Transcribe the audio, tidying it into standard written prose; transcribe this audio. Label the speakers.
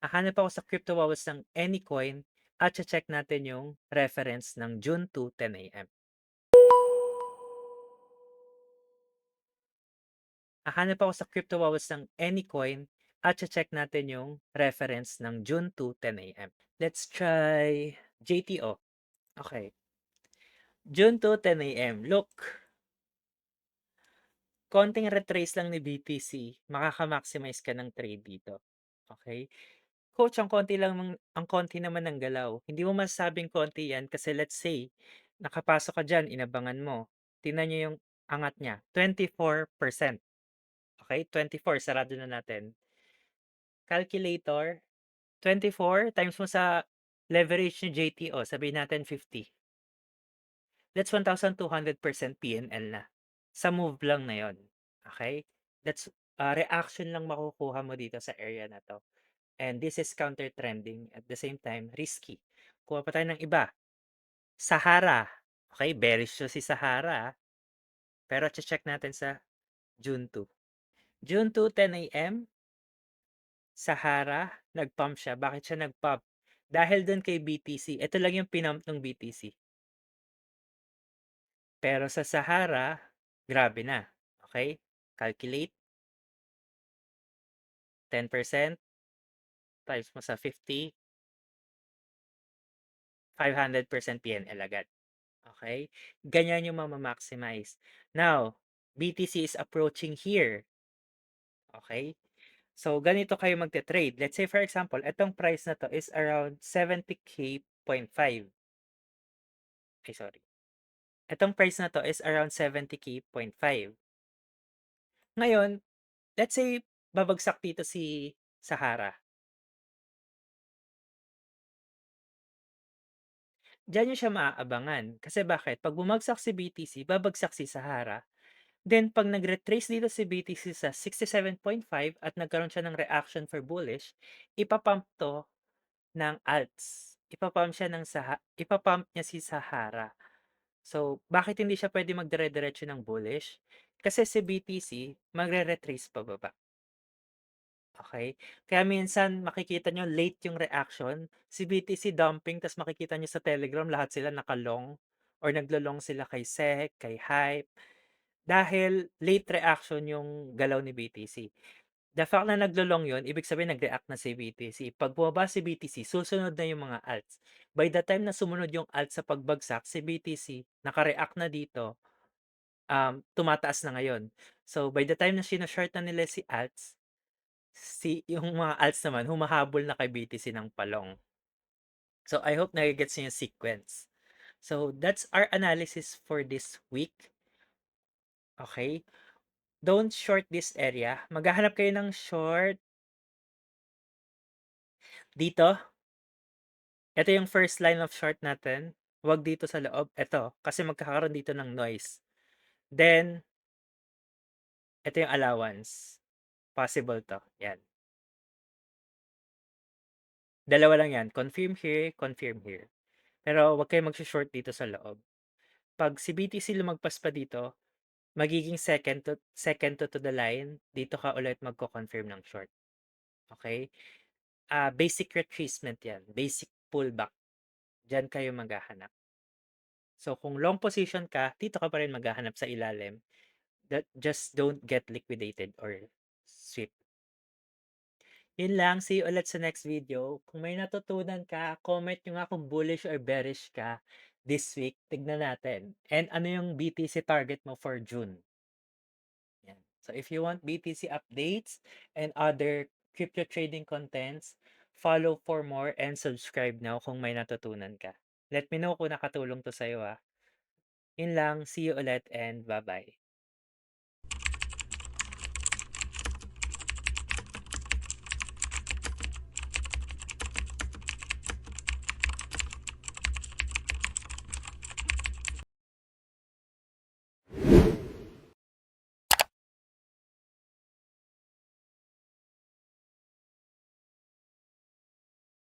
Speaker 1: Hahanap ako sa CryptoWallet ng Anycoin at check natin yung reference ng June 2, 10 AM. Hahanap ako sa CryptoWallet ng Anycoin at check natin yung reference ng June 2, 10 AM. Let's try JTO. Okay. June 2, 10 AM. Look, konting retrace lang ni BTC, makaka-maximize ka ng trade dito. Okay? Coach, ang konti naman ng galaw. Hindi mo masasabing konti yan kasi let's say, nakapasok ka dyan, inabangan mo. Tingnan nyo yung angat niya, 24%. Okay? 24, sarado na natin. Calculator, 24 times mo sa leverage ni JTO, sabihin natin 50. That's 1,200% PNL na. Sa move lang na yon. Okay? That's reaction lang makukuha mo dito sa area na to. And this is counter trending at the same time risky. Kuha pa tayo ng iba. Sahara. Okay, bearish to si Sahara. Pero check natin sa June 2. June 2, 10 AM, Sahara, nag-pump siya. Bakit siya nag-pump? Dahil dun kay BTC. Ito lang yung pinump ng BTC. Pero sa Sahara, grabe na. Okay? Calculate. 10% times mo sa 50, 500% PNL agad. Okay? Ganyan yung maximize. Now, BTC is approaching here. Okay? So, ganito kayo magte-trade. Let's say, for example, itong price na to is around 70K.5. Ay, sorry. Itong price na to is around 70K.5. Ngayon, let's say, babagsak dito si Sahara. Diyan nyo siya maaabangan. Kasi bakit? Pag bumagsak si BTC, babagsak si Sahara. Then, pag nag-retrace dito si BTC sa 67.5 at nagkaroon siya ng reaction for bullish, ipapump to ng alts. Ipapump niya si Sahara. So, bakit hindi siya pwede magdire-diretso ng bullish? Kasi si BTC, magre-retrace pababa. Okay? Kaya minsan makikita nyo late yung reaction. Si BTC dumping, tas makikita nyo sa Telegram lahat sila nakalong or naglo-long sila kay SEC, kay Hype. Dahil late reaction yung galaw ni BTC. The fact na naglo-long yun, ibig sabihin nag-react na si BTC. Pag bumaba si BTC, susunod na yung mga alts. By the time na sumunod yung alts sa pagbagsak, si BTC, naka-react na dito, tumataas na ngayon. So, by the time na sino-short na nila si alts, yung mga alts naman, humahabol na kay BTC ng palong. So, I hope nagigets niyo yung sequence. So, that's our analysis for this week. Okay? Don't short this area. Maghahanap kayo ng short dito. Ito yung first line of short natin. Huwag dito sa loob. Ito, kasi magkakaroon dito ng noise. Then, ito yung allowance. Possible to. Yan. Dalawa lang yan. Confirm here, confirm here. Pero huwag kayo mag-short dito sa loob. Pag si BTC lumagpas pa dito, magiging second to the line. Dito ka ulit magko-confirm ng short. Okay? Basic retracement yan. Basic pullback. Diyan kayo maghahanap. So, kung long position ka, dito ka pa rin maghahanap sa ilalim. Just don't get liquidated or sweep. Yun lang. See you ulit sa next video. Kung may natutunan ka, comment nyo nga kung bullish or bearish ka this week. Tignan natin. And ano yung BTC target mo for June. Yan. So, if you want BTC updates and other crypto trading contents, follow for more and subscribe now kung may natutunan ka. Let me know kung nakatulong to sa'yo. Yun lang. See you ulit and bye-bye.